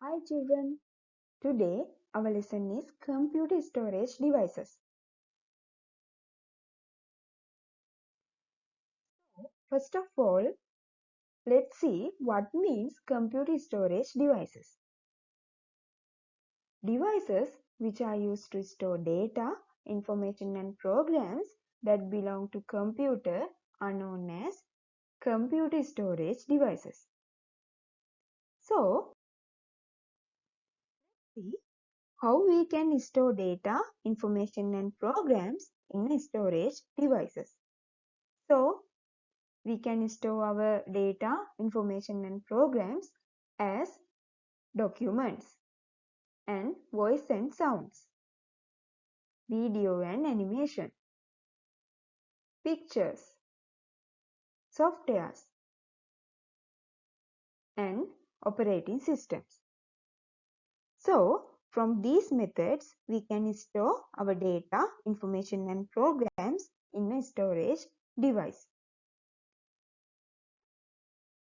Hi children, today our lesson is computer storage devices. First of all, let's see what means computer storage devices. Devices which are used to store data, information and programs that belong to computer are known as computer storage devices. So, see how we can store data, information and programs in storage devices. So, we can store our data, information and programs as documents and voice and sounds, video and animation, pictures, softwares and operating systems. So, from these methods, we can store our data, information and programs in a storage device.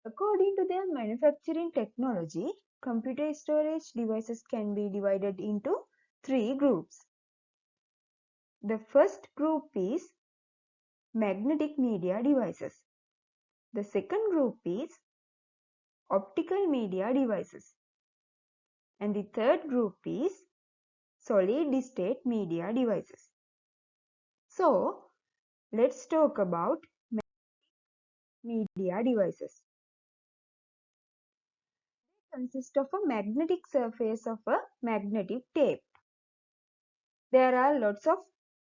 According to their manufacturing technology, computer storage devices can be divided into three groups. The first group is magnetic media devices. The second group is optical media devices. And the third group is solid state media devices. So, let's talk about media devices. They consist of a magnetic surface of a magnetic tape. There are lots of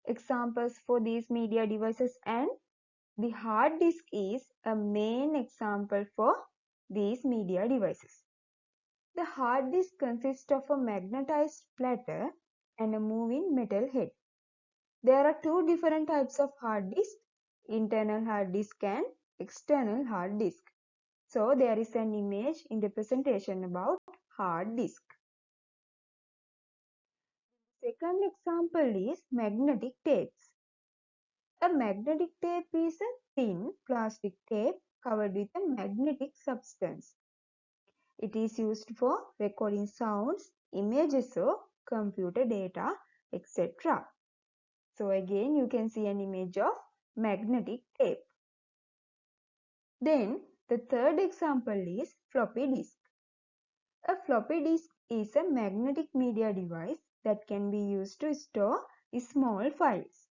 examples for these media devices, and the hard disk is a main example for these media devices. The hard disk consists of a magnetized platter and a moving metal head. There are two different types of hard disk, internal hard disk and external hard disk. So there is an image in the presentation about hard disk. Second example is magnetic tapes. A magnetic tape is a thin plastic tape covered with a magnetic substance. It is used for recording sounds, images of computer data, etc. So again you can see an image of magnetic tape. Then the third example is floppy disk. A floppy disk is a magnetic media device that can be used to store small files.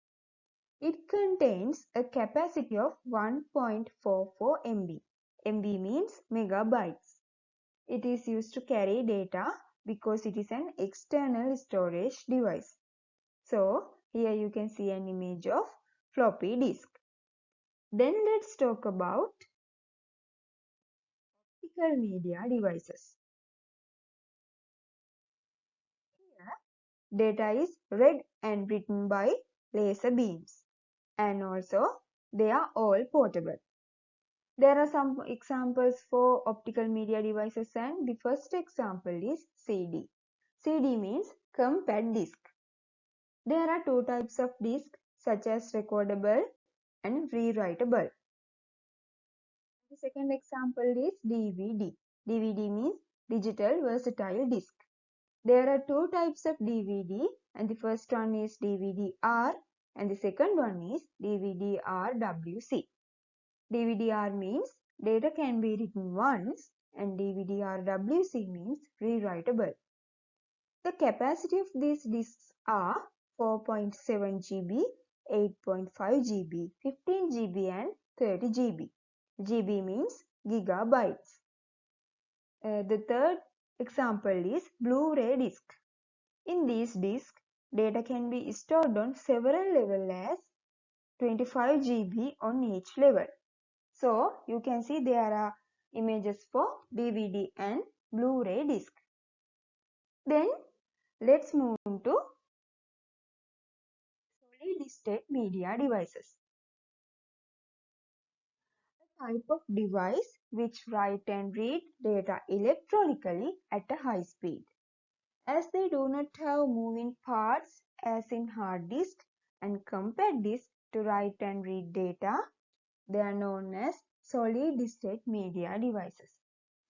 It contains a capacity of 1.44 MB. MB means megabytes. It is used to carry data because it is an external storage device. So, here you can see an image of floppy disk. Then let's talk about optical media devices. Here, data is read and written by laser beams, and also they are all portable. There are some examples for optical media devices, and the first example is CD. CD means compact disc. There are two types of disc such as recordable and rewritable. The second example is DVD. DVD means digital versatile disc. There are two types of DVD, and the first one is DVD-R and the second one is DVD-RWC. DVD-R means data can be written once and DVD-RWC means rewritable. The capacity of these disks are 4.7 GB, 8.5 GB, 15 GB and 30 GB. GB means gigabytes. The third example is Blu-ray disc. In these discs, data can be stored on several levels as 25 GB on each level. So, you can see there are images for DVD and Blu-ray disc. Then, let's move to solid state media devices. A type of device which write and read data electronically at a high speed. As they do not have moving parts as in hard disk and compact disk to write and read data, they are known as solid state media devices.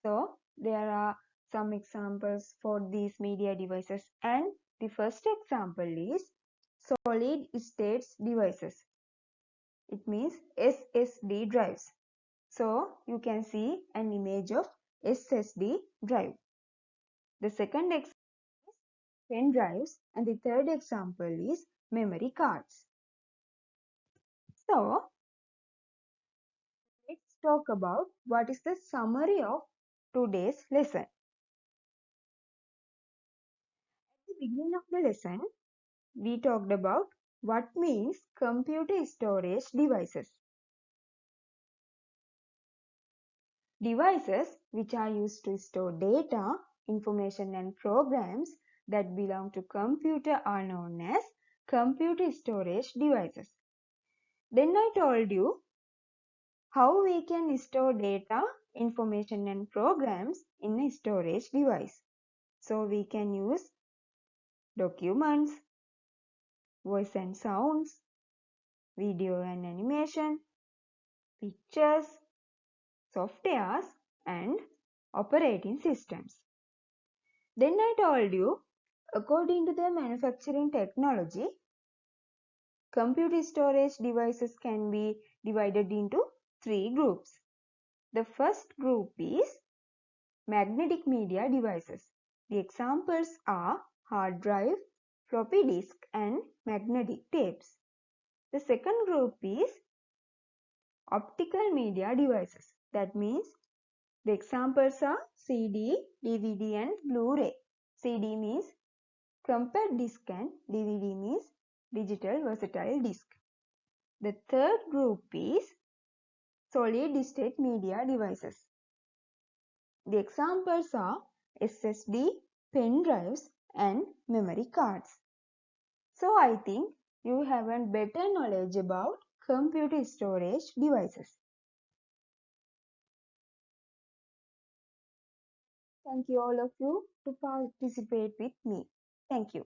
So, there are some examples for these media devices, and the first example is solid state devices. It means SSD drives. So you can see an image of SSD drive. The second example is pen drives, and the third example is memory cards. So let's talk about what is the summary of today's lesson. At the beginning of the lesson, we talked about what means computer storage devices. Devices which are used to store data, information and programs that belong to computer are known as computer storage devices. Then I told you how we can store data, information and programs in a storage device. So we can use documents, voice and sounds, video and animation, pictures, softwares and operating systems. Then I told you, according to the manufacturing technology, computer storage devices can be divided into 3 groups. The first group is magnetic media devices. The examples are hard drive, floppy disk and magnetic tapes. The second group is optical media devices. That means the examples are CD, DVD and Blu-ray. CD means compact disc and DVD means digital versatile disc. The third group is solid state media devices. The examples are SSD, pen drives and memory cards. So I think you have a better knowledge about computer storage devices. Thank you all of you to participate with me. Thank you.